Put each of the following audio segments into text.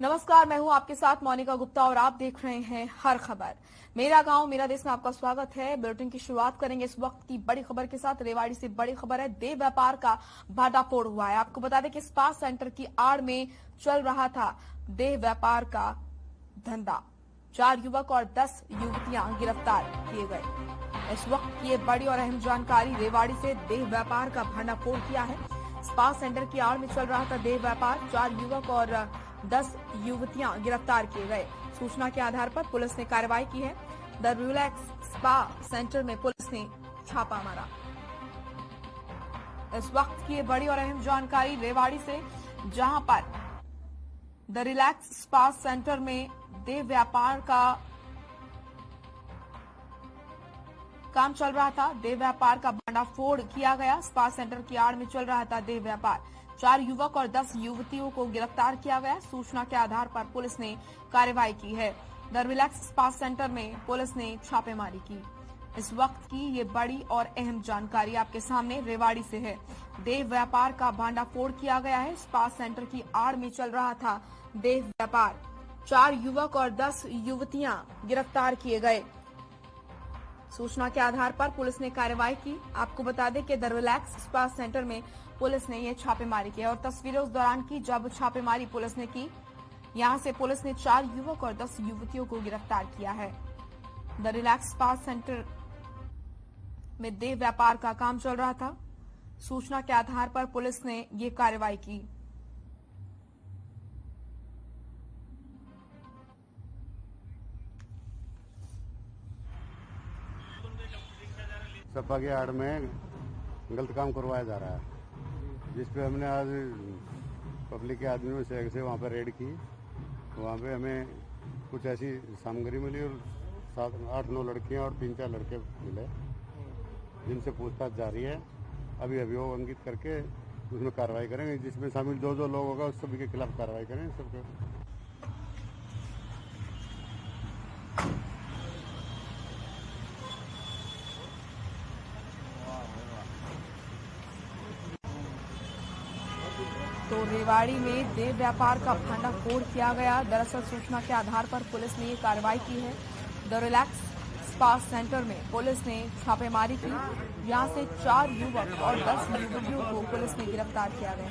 नमस्कार, मैं हूं आपके साथ मोनिका गुप्ता और आप देख रहे हैं हर खबर। मेरा गांव मेरा देश में आपका स्वागत है। बुलेटिन की शुरुआत करेंगे इस वक्त की बड़ी खबर के साथ। रेवाड़ी से बड़ी खबर है, देह व्यापार का भाटाफोड़ हुआ है। आपको बता दें कि स्पा सेंटर की आड़ में चल रहा था देह व्यापार का धंधा। 4 युवक और 10 युवतियां गिरफ्तार किए गए। इस वक्त की ये बड़ी और अहम जानकारी। रेवाड़ी से देह व्यापार का भाटाफोड़ किया है। स्पा सेंटर की आड़ में चल रहा था देह व्यापार। 4 युवक और 10 युवतियां गिरफ्तार किए गए। सूचना के आधार पर पुलिस ने कार्रवाई की है। द रिलैक्स स्पा सेंटर में पुलिस ने छापा मारा। इस वक्त की ये बड़ी और अहम जानकारी रेवाड़ी से, जहां पर द रिलैक्स स्पा सेंटर में देह व्यापार का काम चल रहा था। देह व्यापार का भंडाफोड़ किया गया। स्पा सेंटर की आड़ में चल रहा था देह व्यापार। 4 युवक और 10 युवतियों को गिरफ्तार किया गया। सूचना के आधार पर पुलिस ने कार्रवाई की है। द रिलैक्स स्पा सेंटर में पुलिस ने छापेमारी की। इस वक्त की ये बड़ी और अहम जानकारी आपके सामने रेवाड़ी से है। देह व्यापार का भांडाफोड़ किया गया है। स्पा सेंटर की आड़ में चल रहा था देह व्यापार। 4 युवक और 10 युवतियां गिरफ्तार किए गए। सूचना के आधार पर पुलिस ने कार्रवाई की। आपको बता दें कि द रिलैक्स स्पा सेंटर में पुलिस ने ये छापेमारी की और तस्वीरें उस दौरान की जब छापेमारी पुलिस ने की। यहां से पुलिस ने 4 युवक और 10 युवतियों को गिरफ्तार किया है। द रिलैक्स स्पा सेंटर में देह व्यापार का काम चल रहा था। सूचना के आधार पर पुलिस ने ये कार्रवाई की। सपा के आड़ में गलत काम करवाया जा रहा है, जिस पे हमने आज पब्लिक के आदमियों से वहाँ पर रेड की। वहाँ पे हमें कुछ ऐसी सामग्री मिली और 7-8-9 लड़कियाँ और 3-4 लड़के मिले, जिनसे पूछताछ जारी है। अभी अभियोग अंकित करके उसमें कार्रवाई करेंगे। जिसमें शामिल जो लोग होगा उस सभी के खिलाफ कार्रवाई करेंगे सबके। तो रेवाड़ी में देह व्यापार का भंडाफोड़ किया गया। दरअसल सूचना के आधार पर पुलिस ने ये कार्रवाई की है। द रिलैक्स स्पा सेंटर में पुलिस ने छापेमारी की। यहां से 4 युवक और 10 युवतियों को पुलिस ने गिरफ्तार किया गया।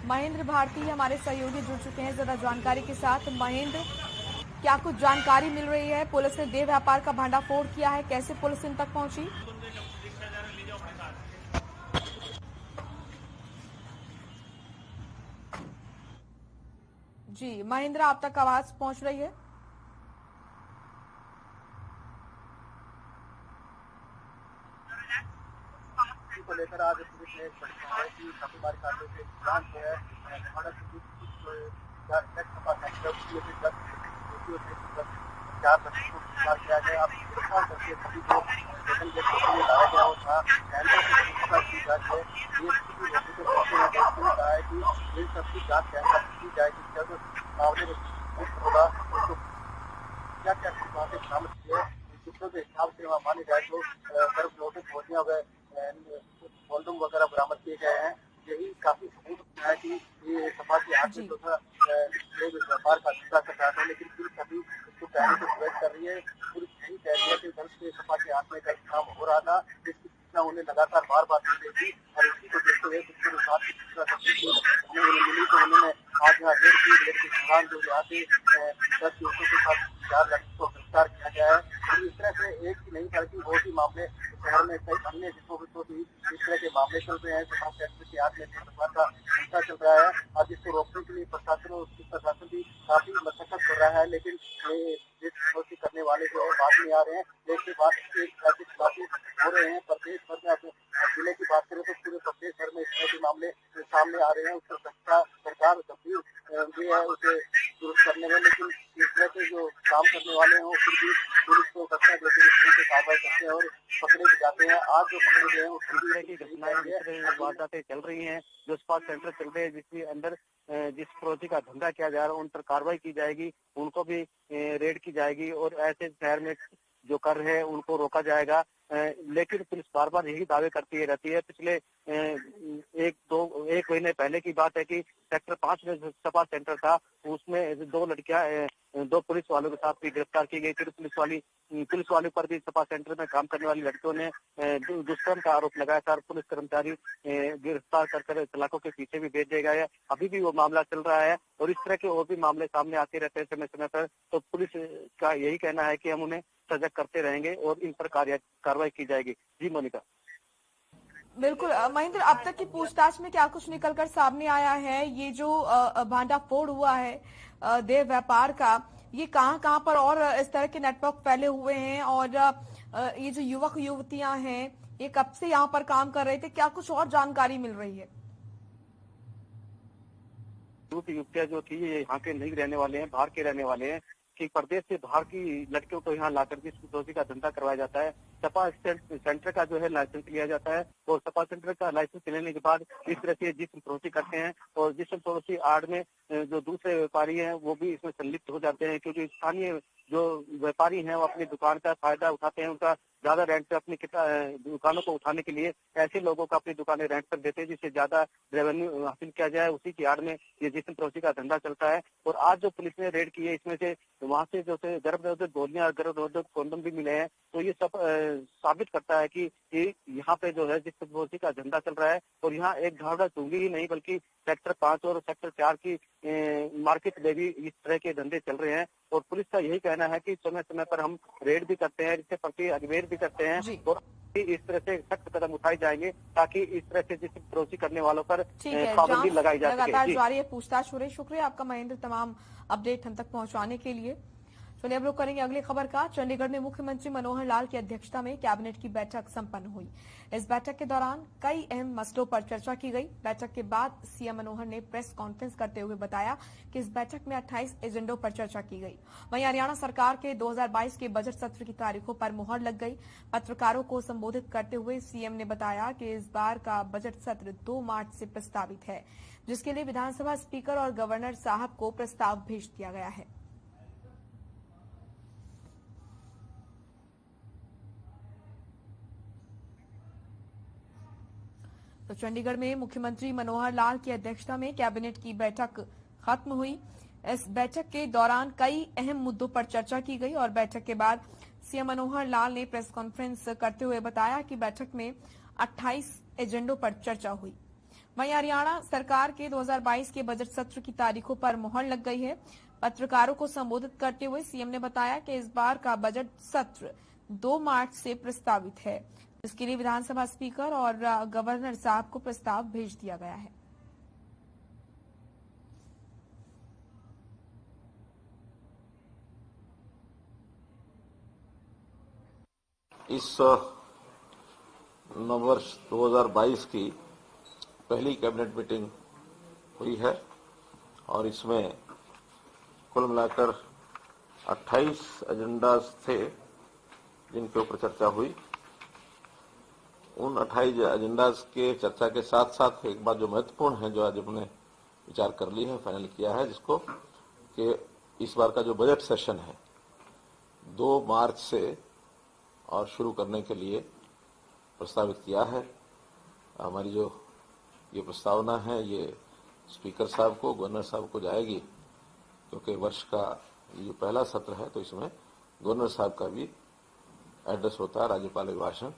महेंद्र भारती हमारे सहयोगी जुड़ चुके हैं ज्यादा जानकारी के साथ। महेंद्र, क्या कुछ जानकारी मिल रही है? पुलिस ने देह व्यापार का भंडाफोड़ किया है, कैसे पुलिस इन तक पहुंची? जी महेंद्र, आप तक आवाज पहुंच रही है? को लेकर आज पुलिस ने की छापेमारी कार्रवाई के दौरान जो है चार बच्चों को गिरफ्तार किया गया। अब गिरफ्तार करके सभी को स्टेशन के लिए लाया गया और था की जांच है। कहा है कि इन सबकी जांच की जाएगी। जब मामले में होगा तो क्या क्या बातें शामिल की है, सूत्रों के हिसाब से वहाँ मानी जाए तो सर्व नोटिस बोलियां व कॉन्डोम वगैरह बरामद किए गए हैं। यही काफी सबूत है कि ये सपा की आग में व्यापार का धंधा कर रहा था, लेकिन पुलिस अभी इसको पहले से प्रवेश कर रही है। पुलिस यही कह रही है कि दल से सपा के आग में गलत काम हो रहा था, जिसकी सूचना उन्हें लगातार बार बार मिल रही थी और इसी को देखते हुए दूसरे साथ की सूचना मिली तो उन्होंने आज यहाँ रेड के दौरान जो यहाँ से 10 युवकों के साथ 4 लड़कों को गिरफ्तार किया गया है। इस तरह से एक ही नहीं बल्कि बहुत ही मामले शहर में कई अन्य जिसको भी इस तरह के मामले चल रहे हैं। सपा सेक्टर के आग में का हिंसा चल रहा है और जिसको रोकने के लिए प्रशासन भी काफी मशक्कत कर रहा है, लेकिन ये करने वाले जो है बाद में आ रहे हैं। एक के बाद एक ऐसे खिलाफी हो रहे हैं। प्रदेश भर में जिले की बात करें तो पूरे प्रदेश भर में इस तरह के मामले सामने आ रहे हैं। उस पर सरकार गंभीर भी है उसे दुरुस्त करने में, लेकिन इस तरह के जो काम करने वाले हैं वो फिर भी पुलिस को कक्षा देते हुए कार्रवाई करते हैं और पकड़े भी जाते हैं। आज जो पकड़े गए हैं वो इस तरह की घटनाएं वारदातें चल रही हैं। जो स्पा सेंटर चल रहे हैं जिसके अंदर जिस प्रवृत्ति का धंधा किया जा रहा है उन पर कार्रवाई की जाएगी, उनको भी रेड की जाएगी और ऐसे शहर में जो कर रहे हैं उनको रोका जाएगा। लेकिन पुलिस बार बार यही दावे करती रहती है। पिछले एक महीने पहले की बात है कि सेक्टर 5 में जो सपा सेंटर था, उसमें दो पुलिस वालों के साथ भी गिरफ्तार की गई। फिर पुलिस वालों पर भी सपा सेंटर में काम करने वाली लड़कियों ने दुष्कर्म का आरोप लगाया था। पुलिस कर्मचारी गिरफ्तार कर सलाखों के पीछे भी भेज दिया गया है। अभी भी वो मामला चल रहा है और इस तरह के और भी मामले सामने आते रहते हैं समय समय पर। तो पुलिस का यही कहना है कि हम उन्हें सजग करते रहेंगे और इन पर कार्रवाई की जाएगी। जी मोनिका। बिल्कुल महेंद्र, अब तक की पूछताछ में क्या कुछ निकलकर सामने आया है? ये जो भांडाफोड़ हुआ है देह व्यापार का, ये कहाँ पर और इस तरह के नेटवर्क फैले हुए हैं? और ये जो युवक युवतियां हैं, ये कब से यहाँ पर काम कर रहे थे? क्या कुछ और जानकारी मिल रही है? युवतियां जो थी ये यहाँ के नहीं रहने वाले हैं, बाहर के रहने वाले हैं। कि प्रदेश से बाहर की लड़कियों को यहाँ लाकर के स्कूटरोजी का धंधा करवाया जाता है। सपा सेंटर का जो है लाइसेंस लिया जाता है और सपा सेंटर का लाइसेंस लेने के बाद इस तरह से जिस्म फरोशी करते हैं और जिस्म फरोशी आड़ में जो दूसरे व्यापारी हैं वो भी इसमें संलिप्त हो जाते हैं, क्योंकि स्थानीय जो व्यापारी हैं वो अपनी दुकान का फायदा उठाते हैं। उनका ज्यादा रेंट पे अपनी दुकानों को उठाने के लिए ऐसे लोगों को अपनी दुकानें रेंट पर देते हैं जिससे ज्यादा रेवेन्यू हासिल किया जाए। उसी की आड़ में ये जिस्म फरोशी का धंधा चलता है। और आज जो पुलिस ने रेड की है, इसमें से वहाँ से जो गर्भनिरोधक गोलियां, गर्भनिरोधक कॉन्डम भी मिले हैं। तो ये सब साबित करता है कि यहाँ पे जो है जिस्म फरोशी का धंधा चल रहा है। और यहाँ एक घावड़ा चुंगी ही नहीं बल्कि सेक्टर 5 और सेक्टर 4 की मार्केट में भी इस तरह के धंधे चल रहे हैं। और पुलिस का यही कहना है कि समय समय पर हम रेड भी करते हैं, इसके प्रति अगवेयर भी करते हैं और इस तरह से सख्त कदम उठाए जाएंगे ताकि इस तरह से जिस फरोशी करने वालों पर पाबंदी लगाई जा सके। लगातार जारी है पूछताछ हो रही। शुक्रिया आपका महेंद्र, तमाम अपडेट हम तक पहुंचाने के लिए। चलिए अब रुक करेंगे अगली खबर का। चंडीगढ़ में मुख्यमंत्री मनोहर लाल की अध्यक्षता में कैबिनेट की बैठक संपन्न हुई। इस बैठक के दौरान कई अहम मसलों पर चर्चा की गई। बैठक के बाद सीएम मनोहर ने प्रेस कॉन्फ्रेंस करते हुए बताया कि इस बैठक में 28 एजेंडों पर चर्चा की गई। वहीं हरियाणा सरकार के 2022 के बजट सत्र की तारीखों पर मुहर लग गई। पत्रकारों को संबोधित करते हुए सीएम ने बताया कि इस बार का बजट सत्र 2 मार्च से प्रस्तावित है, जिसके लिए विधानसभा स्पीकर और गवर्नर साहब को प्रस्ताव भेज दिया गया है। तो चंडीगढ़ में मुख्यमंत्री मनोहर लाल की अध्यक्षता में कैबिनेट की बैठक खत्म हुई। इस बैठक के दौरान कई अहम मुद्दों पर चर्चा की गई और बैठक के बाद सीएम मनोहर लाल ने प्रेस कॉन्फ्रेंस करते हुए बताया कि बैठक में 28 एजेंडों पर चर्चा हुई। वहीं हरियाणा सरकार के 2022 के बजट सत्र की तारीखों पर मुहर लग गई है। पत्रकारों को संबोधित करते हुए सीएम ने बताया कि इस बार का बजट सत्र 2 मार्च से प्रस्तावित है, इसके लिए विधानसभा स्पीकर और गवर्नर साहब को प्रस्ताव भेज दिया गया है। इस नववर्ष 2022 की पहली कैबिनेट मीटिंग हुई है और इसमें कुल मिलाकर 28 एजेंडाज थे जिनके ऊपर चर्चा हुई। उन 28 एजेंडाज के चर्चा के साथ साथ एक बात जो महत्वपूर्ण है, जो आज हमने विचार कर ली है, फाइनल किया है, जिसको कि इस बार का जो बजट सेशन है 2 मार्च से और शुरू करने के लिए प्रस्तावित किया है। हमारी जो ये प्रस्तावना है ये स्पीकर साहब को, गवर्नर साहब को जाएगी, क्योंकि वर्ष का ये पहला सत्र है तो इसमें गवर्नर साहब का भी एड्रेस होता है। राज्यपाल अभिभाषण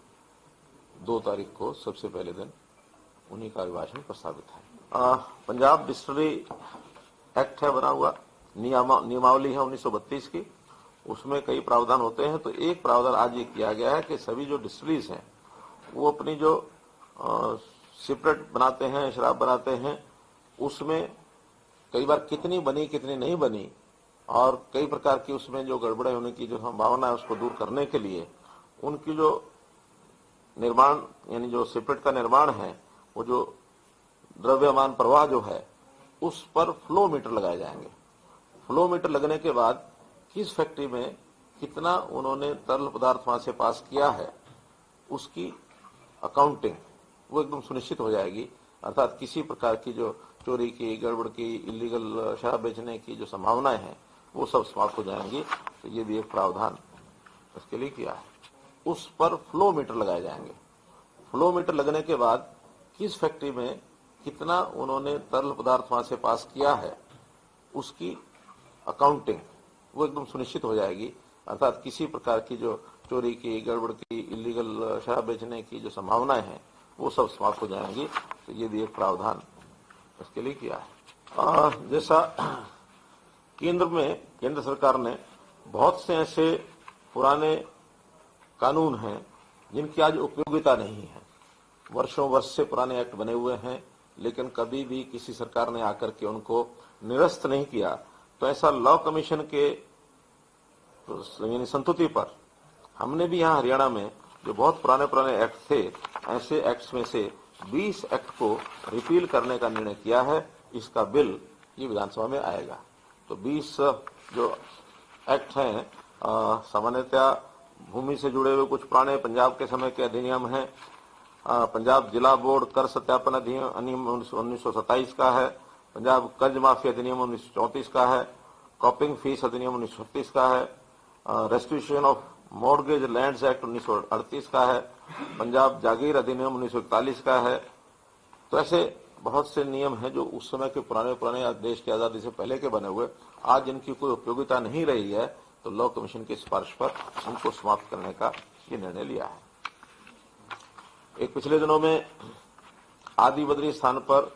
2 तारीख को सबसे पहले दिन उन्हीं का अभिभाषण प्रस्तावित है। पंजाब डिस्टिलरी एक्ट है बना हुआ, नियमावली है 1932 की, उसमें कई प्रावधान होते हैं। तो एक प्रावधान आज ये किया गया है कि सभी जो डिस्टिलरीज हैं वो अपनी जो सिपरेट बनाते हैं, शराब बनाते हैं, उसमें कई बार कितनी बनी कितनी नहीं बनी और कई प्रकार की उसमें जो गड़बड़े होने की जो संभावना है उसको दूर करने के लिए उनकी जो निर्माण यानी जो सिपरेट का निर्माण है, वो जो द्रव्यमान प्रवाह जो है उस पर फ्लो मीटर लगाए जाएंगे। फ्लो मीटर लगने के बाद किस फैक्ट्री में कितना उन्होंने तरल पदार्थ वहां से पास किया है उसकी अकाउंटिंग वो एकदम सुनिश्चित हो जाएगी। अर्थात किसी प्रकार की जो चोरी की, गड़बड़ की, इलीगल शराब बेचने की जो संभावनाएं हैं वो सब समाप्त हो जाएंगी। तो ये भी एक प्रावधान इसके लिए किया है। उस पर फ्लो मीटर लगाए जाएंगे। फ्लो मीटर लगने के बाद किस फैक्ट्री में कितना उन्होंने तरल पदार्थ वहां से पास किया है उसकी अकाउंटिंग वो एकदम सुनिश्चित हो जाएगी। अर्थात किसी प्रकार की जो चोरी की, गड़बड़ की, इलीगल शराब बेचने की जो संभावनाएं हैं वो सब समाप्त हो जाएंगी। तो ये भी एक प्रावधान इसके लिए किया है। जैसा केंद्र सरकार ने बहुत से ऐसे पुराने कानून हैं जिनकी आज उपयोगिता नहीं है। वर्षों वर्ष से पुराने एक्ट बने हुए हैं, लेकिन कभी भी किसी सरकार ने आकर के उनको निरस्त नहीं किया। तो ऐसा लॉ कमीशन के यानी संतुति पर हमने भी यहाँ हरियाणा में जो बहुत पुराने एक्ट थे, ऐसे एक्ट्स में से 20 एक्ट को रिपील करने का निर्णय किया है। इसका बिल ये विधानसभा में आएगा। तो 20 जो एक्ट हैं सामान्यतः भूमि से जुड़े हुए कुछ पुराने पंजाब के समय के अधिनियम हैं। पंजाब जिला बोर्ड कर सत्यापन अधिनियम 1927 का है। पंजाब कर्ज माफी अधिनियम 1934 का है। कॉपिंग फीस अधिनियम 1936 का है। Restitution of mortgage lands act 1938 का है। पंजाब जागीर अधिनियम 1941 का है। तो ऐसे बहुत से नियम हैं जो उस समय के पुराने देश की आजादी से पहले के बने हुए, आज इनकी कोई उपयोगिता नहीं रही है। तो लॉ कमीशन की सिफारिश पर उनको समाप्त करने का ये निर्णय लिया है। एक पिछले दिनों में आदि बद्री स्थान पर,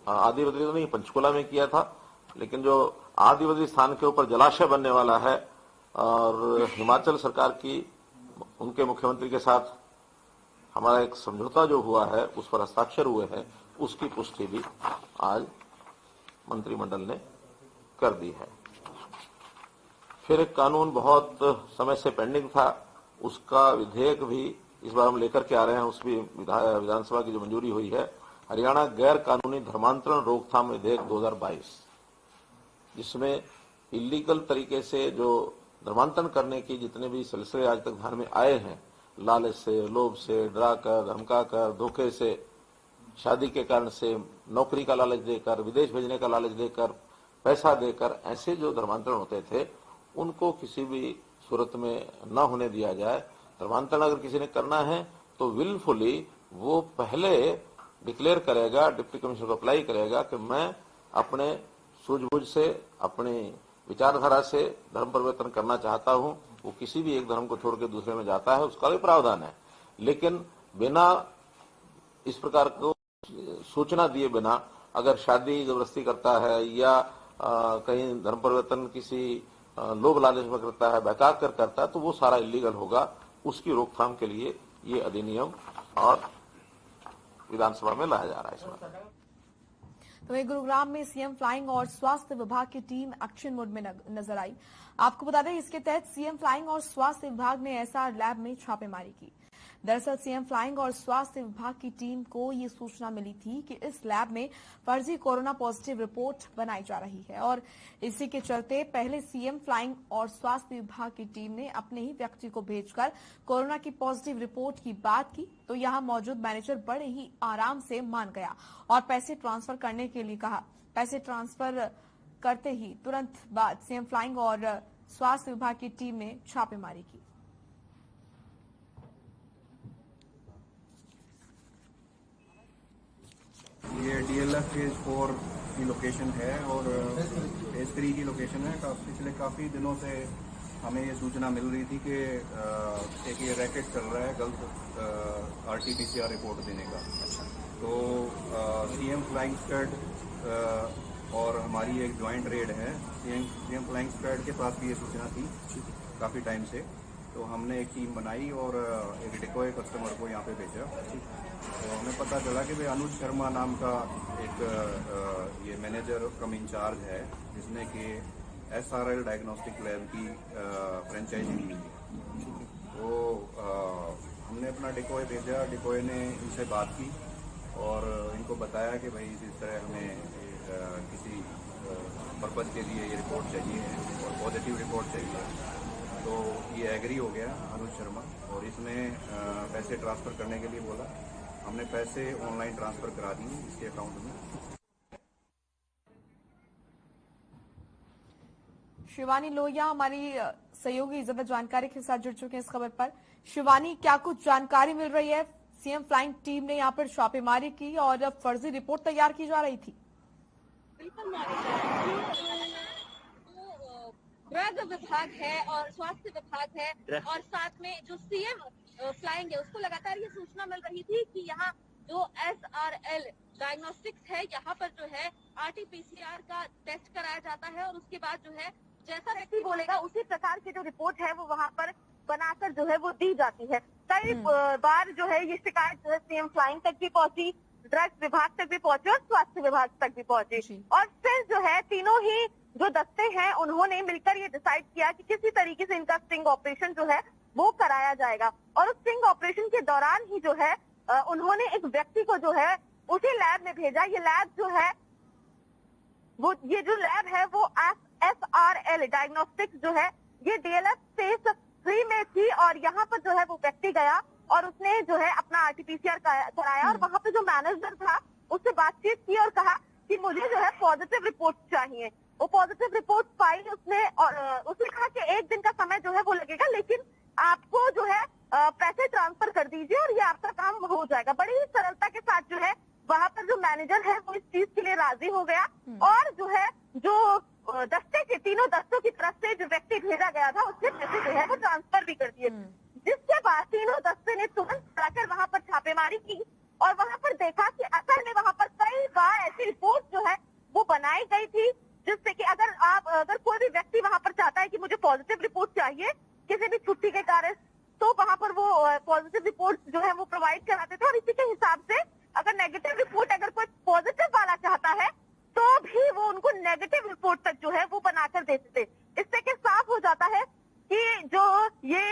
आदि बद्री तो नहीं, पंचकुला में किया था, लेकिन जो आदि बद्री स्थान के ऊपर जलाशय बनने वाला है और हिमाचल सरकार की उनके मुख्यमंत्री के साथ हमारा एक समझौता जो हुआ है उस पर हस्ताक्षर हुए हैं, उसकी पुष्टि भी आज मंत्रिमंडल ने कर दी है। फिर एक कानून बहुत समय से पेंडिंग था, उसका विधेयक भी इस बार हम लेकर के आ रहे हैं। उस भी विधानसभा की जो मंजूरी हुई है, हरियाणा गैर कानूनी धर्मांतरण रोकथाम विधेयक 2022, जिसमें इलीगल तरीके से जो धर्मांतरण करने की जितने भी सिलसिले आज तक ध्यान में आए हैं, लालच से, लोभ से, डरा कर, धमका कर, धोखे से, शादी के कारण से, नौकरी का लालच देकर, विदेश भेजने का लालच देकर, पैसा देकर, ऐसे जो धर्मांतरण होते थे उनको किसी भी सूरत में न होने दिया जाए। धर्मांतरण अगर किसी ने करना है तो विलफुली वो पहले डिक्लेयर करेगा, डिप्टी कमिश्नर को अप्लाई करेगा कि मैं अपने सूझबूझ से, अपनी विचारधारा से धर्म परिवर्तन करना चाहता हूं। वो किसी भी एक धर्म को छोड़ के दूसरे में जाता है, उसका भी प्रावधान है। लेकिन बिना इस प्रकार को सूचना दिए बिना अगर शादी जबरदस्ती करता है या कहीं धर्म परिवर्तन किसी लोभ लालच में करता है, बहका कर करता है, तो वो सारा इलीगल होगा। उसकी रोकथाम के लिए ये अधिनियम और विधानसभा में लाया जा रहा है इसमें। तो वहीं गुरुग्राम में सीएम फ्लाइंग और स्वास्थ्य विभाग की टीम एक्शन मोड में नजर आई। आपको बता दें, इसके तहत सीएम फ्लाइंग और स्वास्थ्य विभाग ने एसआर लैब में छापेमारी की। दरअसल सीएम फ्लाइंग और स्वास्थ्य विभाग की टीम को ये सूचना मिली थी कि इस लैब में फर्जी कोरोना पॉजिटिव रिपोर्ट बनाई जा रही है और इसी के चलते पहले सीएम फ्लाइंग और स्वास्थ्य विभाग की टीम ने अपने ही व्यक्ति को भेजकर कोरोना की पॉजिटिव रिपोर्ट की बात की तो यहां मौजूद मैनेजर बड़े ही आराम से मान गया और पैसे ट्रांसफर करने के लिए कहा। पैसे ट्रांसफर करते ही तुरंत बाद सीएम फ्लाइंग और स्वास्थ्य विभाग की टीम ने छापेमारी की। ये DLF फेज 4 की लोकेशन है और फेज 3 की लोकेशन है। पिछले काफ़ी दिनों से हमें ये सूचना मिल रही थी कि एक ये रैकेट चल रहा है गलत RT-PCR रिपोर्ट देने का। तो सीएम फ्लाइंग स्क्वाड और हमारी एक जॉइंट रेड है। सीएम फ्लाइंग स्क्वाड के पास भी ये सूचना थी काफ़ी टाइम से। तो हमने एक टीम बनाई और एक डिकोय कस्टमर को यहाँ पे भेजा। तो हमें पता चला कि भाई अनुज शर्मा नाम का एक ये मैनेजर कम इंचार्ज है जिसने कि SRL डायग्नोस्टिक लैब की फ्रेंचाइजी ली है। तो हमने अपना डिकोय भेजा। डिकोय ने इनसे बात की और इनको बताया कि भाई इस तरह हमें किसी पर्पज़ के लिए ये रिपोर्ट चाहिए और पॉजिटिव रिपोर्ट चाहिए। तो ये एग्री हो गया अनुज शर्मा और इसने पैसे ट्रांसफ़र करने के लिए बोला। हमने पैसे ऑनलाइन ट्रांसफ़र करा दिए इसके अकाउंट में। शिवानी लोहिया हमारी सहयोगी ज्यादा जानकारी के साथ जुड़ चुके हैं इस खबर पर। शिवानी, क्या कुछ जानकारी मिल रही है? सीएम फ्लाइंग टीम ने यहाँ पर छापेमारी की और फर्जी रिपोर्ट तैयार की जा रही थी। बिल्कुल ड्रग विभाग है और स्वास्थ्य विभाग है और साथ में जो सीएम फ्लाइंग है उसको लगातार ये सूचना मिल रही थी कि यहाँ जो SRL डायग्नोस्टिक्स है यहाँ पर जो है RT-PCR का टेस्ट कराया जाता है और उसके बाद जो है जैसा व्यक्ति बोलेगा उसी प्रकार की जो रिपोर्ट है वो वहाँ पर बनाकर जो है वो दी जाती है। कई बार जो है ये शिकायत जो है सीएम फ्लाइंग तक भी पहुंची, ड्रग्स विभाग तक भी पहुंची और स्वास्थ्य विभाग तक भी पहुंची और फिर जो है तीनों ही जो दस्ते हैं उन्होंने मिलकर ये डिसाइड किया कि किसी तरीके से इनका स्टिंग ऑपरेशन जो है वो कराया जाएगा और उस स्टिंग ऑपरेशन के दौरान ही जो है उन्होंने एक व्यक्ति को जो है उसी लैब में भेजा। ये लैब जो है वो ये जो लैब है वो SRL डायग्नोस्टिक्स जो है ये DLF फेज 3 में थी और यहाँ पर जो है वो व्यक्ति गया और उसने जो है अपना RT-PCR कराया और वहाँ पे जो मैनेजर था उससे बातचीत की और कहा कि मुझे जो है पॉजिटिव रिपोर्ट चाहिए। वो पॉजिटिव रिपोर्ट पाई उसने और उसने कहा कि 1 दिन का समय जो है वो लगेगा, लेकिन आपको जो है पैसे ट्रांसफर कर दीजिए और ये आपका काम हो जाएगा। बड़ी ही सरलता के साथ जो है वहाँ पर जो मैनेजर है वो इस चीज के लिए राजी हो गया और जो है जो दस्ते के तीनों दस्तों की तरफ से जो व्यक्ति भेजा गया था उसके पैसे जो है वो ट्रांसफर भी कर दिए, जिसके बाद तीनों दस्ते ने तुरंत जाकर वहाँ पर छापेमारी की और वहाँ पर देखा कि असल में वहाँ पर कई बार ऐसी रिपोर्ट जो है वो बनाई गई थी जिससे कि अगर कोई भी व्यक्ति वहाँ पर चाहता है कि मुझे पॉजिटिव रिपोर्ट चाहिए किसी भी छुट्टी के कारण, तो वहाँ पर वो पॉजिटिव रिपोर्ट जो है वो प्रोवाइड कराते थे और इसी के हिसाब से अगर नेगेटिव रिपोर्ट अगर कोई पॉजिटिव वाला चाहता है तो भी वो उनको नेगेटिव रिपोर्ट तक जो है वो बनाकर देते थे। इससे कि साफ हो जाता है कि जो ये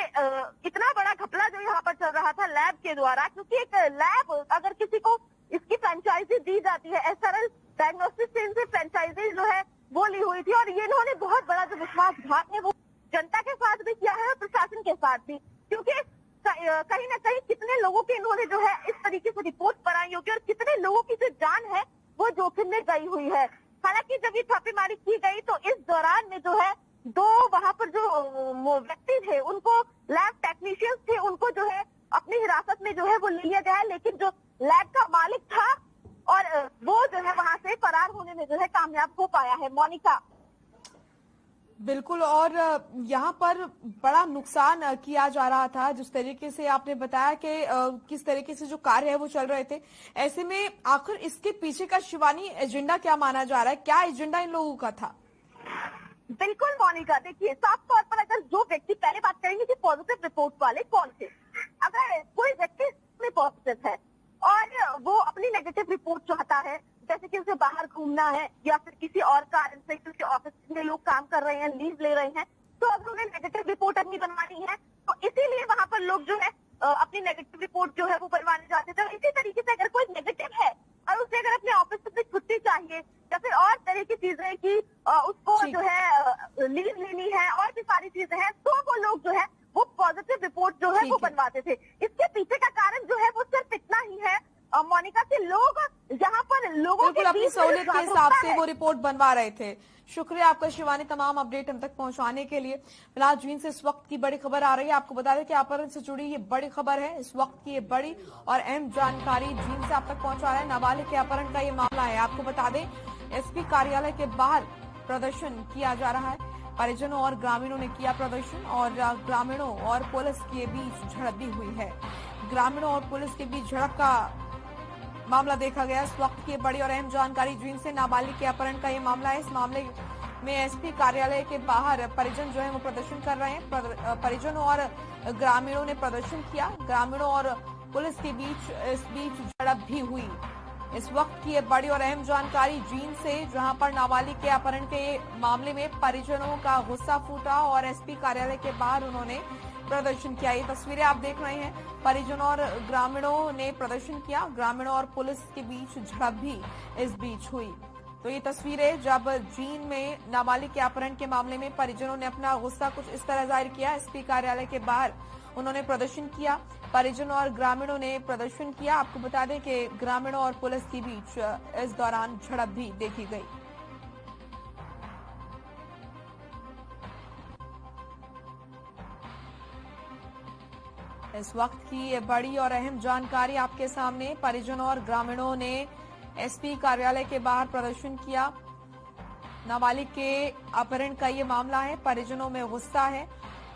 इतना बड़ा घपला जो यहाँ पर चल रहा था लैब के द्वारा, क्योंकि एक लैब अगर किसी को इसकी फ्रेंचाइजी दी जाती है, SRL डायग्नोस्टिक्स से इनसे फ्रेंचाइजी जो है वो ली हुई थी और ये इन्होंने बहुत बड़ा जो विश्वासघात है वो जनता के साथ भी किया है और प्रशासन के साथ भी, क्योंकि कहीं ना कहीं कितने लोगों की इन्होंने जो है इस तरीके से रिपोर्ट बनाई होगी और कितने लोगों की जो जान है वो जोखिम में गई हुई है। हालांकि जब ये छापेमारी की गई तो इस दौरान में जो है 2 वहाँ पर जो व्यक्ति थे उनको लैब टेक्नीशियंस थे उनको जो है अपनी हिरासत में जो है वो ले लिया गया है, लेकिन जो लैब का मालिक था और वो जो है वहाँ से फरार होने में जो है कामयाब हो पाया है। मोनिका, बिल्कुल, और यहाँ पर बड़ा नुकसान किया जा रहा था जिस तरीके से आपने बताया कि किस तरीके से जो कार्य है वो चल रहे थे। ऐसे में आखिर इसके पीछे का शिवानी एजेंडा क्या माना जा रहा है? क्या एजेंडा इन लोगों का था? बिल्कुल मोनिका, देखिए साफ तौर पर अगर जो व्यक्ति, पहले बात करेंगे कि पॉजिटिव रिपोर्ट वाले कौन थे। अगर कोई व्यक्ति में पॉजिटिव है और वो अपनी नेगेटिव रिपोर्ट चाहता है, जैसे कि उसे बाहर घूमना है या फिर किसी और कारण से किसी ऑफिस में लोग काम कर रहे हैं, लीव ले रहे हैं, तो अगर उन्हें नेगेटिव रिपोर्ट अपनी बनवानी है तो इसीलिए वहाँ पर लोग जो है अपनी नेगेटिव रिपोर्ट जो है वो बनवाने जाते थे। इसी तरीके से अगर कोई नेगेटिव है और उसे अगर अपने ऑफिस से छुट्टी चाहिए या फिर और तरह की चीजें कि उसको जो है लीव लेनी है और भी सारी चीजें हैं, तो वो लोग जो है वो पॉजिटिव रिपोर्ट जो है वो बनवाते थे। इसके पीछे का कारण जो है वो सिर्फ इतना ही है मोनिका के लोग यहाँ पर लोगों के अपनी सहूलियत के हिसाब से वो रिपोर्ट बनवा रहे थे। शुक्रिया आपका शिवानी, तमाम अपडेट हम तक पहुंचाने के लिए। फिलहाल जीन से इस वक्त की बड़ी खबर आ रही है। आपको बता दें कि अपहरण से जुड़ी ये बड़ी खबर है, इस वक्त की ये बड़ी और अहम जानकारी जीन से आप तक पहुंचा रहे हैं। नाबालिग के अपहरण का ये मामला है। आपको बता दें SP कार्यालय के बाहर प्रदर्शन किया जा रहा है। परिजनों और ग्रामीणों ने किया प्रदर्शन और ग्रामीणों और पुलिस के बीच झड़प भी हुई है। ग्रामीणों और पुलिस के बीच झड़प का मामला देखा गया। इस वक्त की बड़ी और अहम जानकारी जीन से नाबालिग के अपहरण का ये मामला है। इस मामले में SP कार्यालय के बाहर परिजन जो है वो प्रदर्शन कर रहे हैं। परिजनों और ग्रामीणों ने प्रदर्शन किया। ग्रामीणों और पुलिस के बीच इस बीच झड़प भी हुई। इस वक्त की ये बड़ी और अहम जानकारी जीन से, जहां पर नाबालिग के अपहरण के मामले में परिजनों का गुस्सा फूटा और SP कार्यालय के बाहर उन्होंने प्रदर्शन किया। ये तस्वीरें आप देख रहे हैं, परिजनों और ग्रामीणों ने प्रदर्शन किया। ग्रामीणों और पुलिस के बीच झड़प भी इस बीच हुई। तो ये तस्वीरें जब जीन में नाबालिग के अपहरण के मामले में परिजनों ने अपना गुस्सा कुछ इस तरह जाहिर किया। SP कार्यालय के बाहर उन्होंने प्रदर्शन किया। परिजनों और ग्रामीणों ने प्रदर्शन किया। आपको बता दें कि ग्रामीणों और पुलिस के बीच इस दौरान झड़प भी देखी गई। इस वक्त की ये बड़ी और अहम जानकारी आपके सामने। परिजनों और ग्रामीणों ने एसपी कार्यालय के बाहर प्रदर्शन किया। नाबालिग के अपहरण का ये मामला है। परिजनों में गुस्सा है,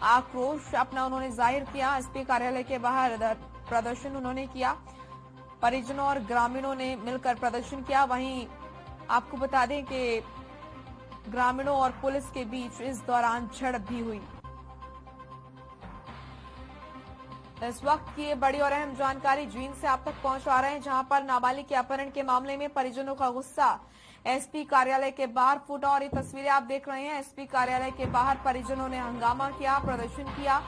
आक्रोश अपना उन्होंने जाहिर किया। एसपी कार्यालय के बाहर प्रदर्शन उन्होंने किया। परिजनों और ग्रामीणों ने मिलकर प्रदर्शन किया। वहीं आपको बता दें कि ग्रामीणों और पुलिस के बीच इस दौरान झड़प भी हुई। इस वक्त की ये बड़ी और अहम जानकारी जींद से आप तक पहुंचा रहे हैं, जहां पर नाबालिग के अपहरण के मामले में परिजनों का गुस्सा एसपी कार्यालय के बाहर फूटा। और ये तस्वीरें आप देख रहे हैं, एसपी कार्यालय के बाहर परिजनों ने हंगामा किया, प्रदर्शन किया।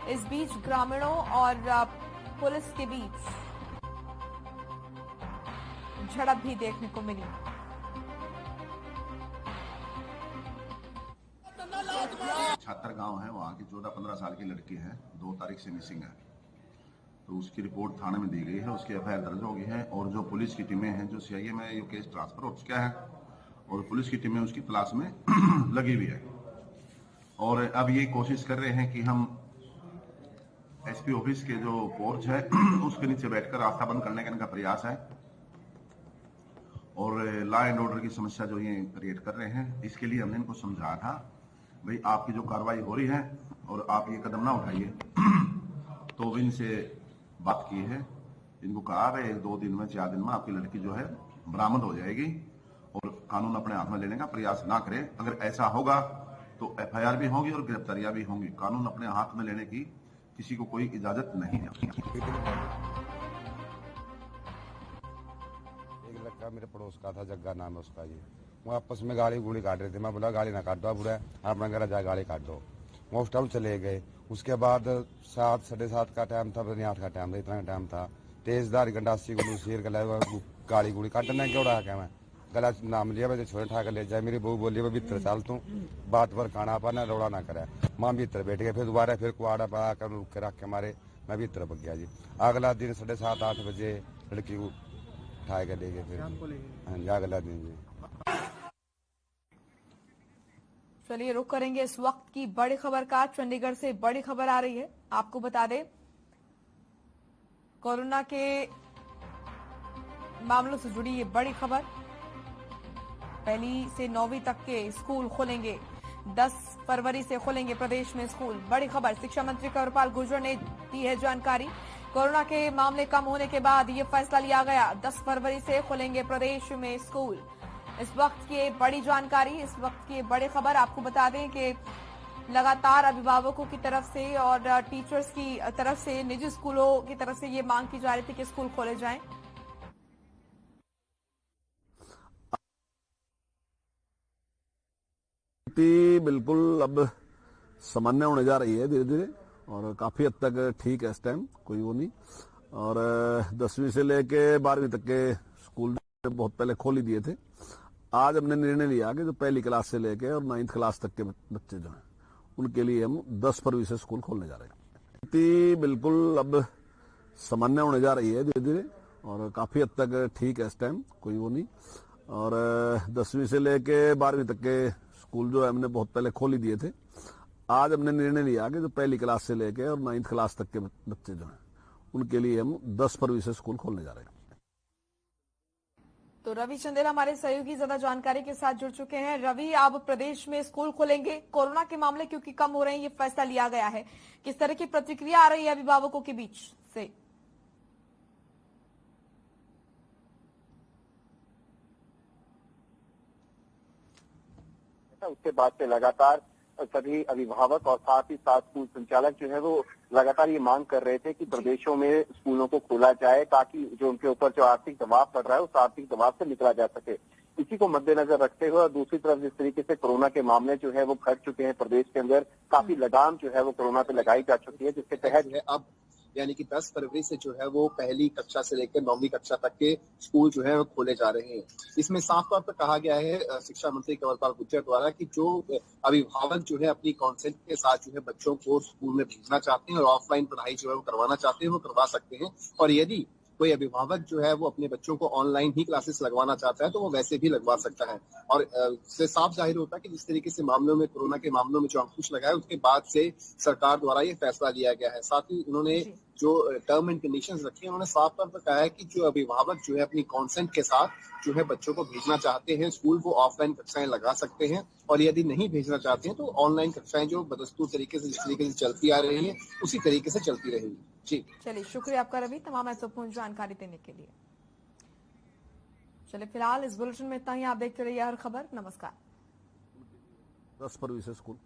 इस बीच ग्रामीणों और पुलिस के बीच झड़प भी देखने को मिली। छात्र गांव है, वहाँ की 14-15 साल की लड़की है, 2 तारीख से मिसिंग है। तो उसकी रिपोर्ट थाने में दी गई है, उसकी एफआईआर दर्ज हो गई है और जो पुलिस की टीमें हैं, जो सीआईए में ये केस ट्रांसफर हो चुका है और पुलिस की टीमें उसकी तलाश में लगी हुई है। और अब ये कोशिश कर रहे हैं कि हम एसपी ऑफिस के जो पोर्च है उसके नीचे बैठकर रास्ता बंद करने का इनका प्रयास है और लॉ एंड ऑर्डर की समस्या जो ये क्रिएट कर रहे हैं, इसके लिए हमने इनको समझाया था, भाई आपकी जो कार्रवाई हो रही है और आप ये कदम ना उठाइए। तो इनसे बात की है, इनको कहा है 2 दिन में 4 दिन में आपकी लड़की जो है बरामद हो जाएगी और कानून अपने हाथ में लेने का प्रयास ना करे। अगर ऐसा होगा तो एफआईआर भी होगी और गिरफ्तारियां भी होंगी। कानून अपने हाथ में लेने की किसी को कोई इजाजत नहीं है। 1 लड़का मेरे पड़ोस का था, जग्गा नाम है उसका जी। वो आपस में गाली गुड़ी काट रहे थे। मैं बोला गाली ना काट दो बुरा, अपना घर जा गाली काट दो। वो उस टाइम चले गए। उसके बाद 7, 7:30 का टाइम था, 8 का टाइम था, इतना टाइम था। तेजदार गंडासी गुलू शेर गला गाली गुड़ी काटना क्यों रहा क्या मैं गला नाम लिया, मैं छोटे ठा कर ले जाए। मेरी बहू बोली भीतर चाल तू बात पर खाना पाना रोड़ा ना करे। माँ भीतर बैठ गए, फिर दोबारा फिर कुआड़ा पा कर रुक के रख के मारे, मैं भीतर पक गया जी। अगला दिन 7:30, 8 बजे लड़की को उठा के ले गए फिर। हाँ, अगला दिन जी। चलिए रुक करेंगे इस वक्त की बड़ी खबर का। चंडीगढ़ से बड़ी खबर आ रही है, आपको बता दें कोरोना के मामलों से जुड़ी ये बड़ी खबर। 1 से 9वीं तक के स्कूल खुलेंगे, 10 फरवरी से खुलेंगे प्रदेश में स्कूल। बड़ी खबर, शिक्षा मंत्री कंवरपाल गुर्जर ने दी है जानकारी। कोरोना के मामले कम होने के बाद ये फैसला लिया गया, 10 फरवरी से खुलेंगे प्रदेश में स्कूल। इस वक्त की बड़ी जानकारी, इस वक्त की बड़ी खबर आपको बता दें कि लगातार अभिभावकों की तरफ से और टीचर्स की तरफ से, निजी स्कूलों की तरफ से ये मांग की जा रही थी कि स्कूल खोले जाएं। बिल्कुल अब सामान्य होने जा रही है धीरे धीरे और काफी हद तक ठीक है इस टाइम, कोई वो नहीं। और 10वीं से लेके 12वीं तक के स्कूल बहुत पहले खोल ही दिए थे। आज हमने निर्णय लिया कि जो 1ली क्लास से लेके और 9th क्लास तक के बच्चे जो हैं उनके लिए हम 10 फरवरी से स्कूल खोलने जा रहे हैं। बिल्कुल अब सामान्य होने जा रही है धीरे धीरे और काफी हद तक ठीक है इस टाइम, कोई वो नहीं। और 10वीं से लेके 12वीं तक के स्कूल जो है हमने बहुत पहले खोल ही दिए थे। आज हमने निर्णय लिया कि जो 1ली क्लास से लेके और 9th क्लास तक के बच्चे जो हैं उनके लिए हम 10 फरवरी से स्कूल खोलने जा रहे हैं। तो रवि चंदेल हमारे सहयोगी ज्यादा जानकारी के साथ जुड़ चुके हैं। रवि, अब प्रदेश में स्कूल खुलेंगे, कोरोना के मामले क्योंकि कम हो रहे हैं, ये फैसला लिया गया है। किस तरह की प्रतिक्रिया आ रही है अभिभावकों के बीच से? उसके बाद से लगातार सभी अभिभावक और साथ ही साथ स्कूल संचालक जो है वो लगातार ये मांग कर रहे थे कि प्रदेशों में स्कूलों को खोला जाए ताकि जो उनके ऊपर जो आर्थिक दबाव पड़ रहा है उस आर्थिक दबाव से निकला जा सके। इसी को मद्देनजर रखते हुए और दूसरी तरफ जिस तरीके से कोरोना के मामले जो है वो घट चुके हैं प्रदेश के अंदर, काफी लगाम जो है वो कोरोना पे लगाई जा चुकी है, जिसके तहत अब यानी कि 10 फरवरी से जो है वो 1ली कक्षा से लेकर 9वीं कक्षा तक के स्कूल जो है वो खोले जा रहे हैं। इसमें साफ तौर पर कहा गया है शिक्षा मंत्री कंवरपाल गुर्जर द्वारा कि जो अभिभावक जो है अपनी कॉन्सेंट के साथ जो है बच्चों को स्कूल में भेजना चाहते हैं और ऑफलाइन पढ़ाई जो है वो करवाना चाहते हैं वो करवा सकते हैं। और यदि कोई अभिभावक जो है वो अपने बच्चों को ऑनलाइन ही क्लासेस लगवाना चाहता है तो वो वैसे भी लगवा सकता है। और इससे साफ जाहिर होता है कि जिस तरीके से मामलों में कोरोना के मामलों में जो अंकुश लगा है उसके बाद से सरकार द्वारा ये फैसला लिया गया है। साथ ही उन्होंने जो टर्म एंड कंडीशंस रखी हैं, उन्होंने साफ तौर पर कहा है कि जो अभिभावक जो है अपनी कॉन्सेंट के साथ जो है बच्चों को भेजना चाहते हैं स्कूल, वो ऑफलाइन कक्षाएं लगा सकते हैं, और यदि नहीं भेजना चाहते हैं तो ऑनलाइन कक्षाएं जो बदस्तूर तरीके से जिस तरीके से चलती आ रही है उसी तरीके से चलती रहेगी। जी चलिए, शुक्रिया आपका रवि तमाम महत्वपूर्ण जानकारी देने के लिए। चलिए, फिलहाल इस बुलेटिन में इतना ही। आप देखते रहिए हर खबर। नमस्कार। 10 फरवरी से स्कूल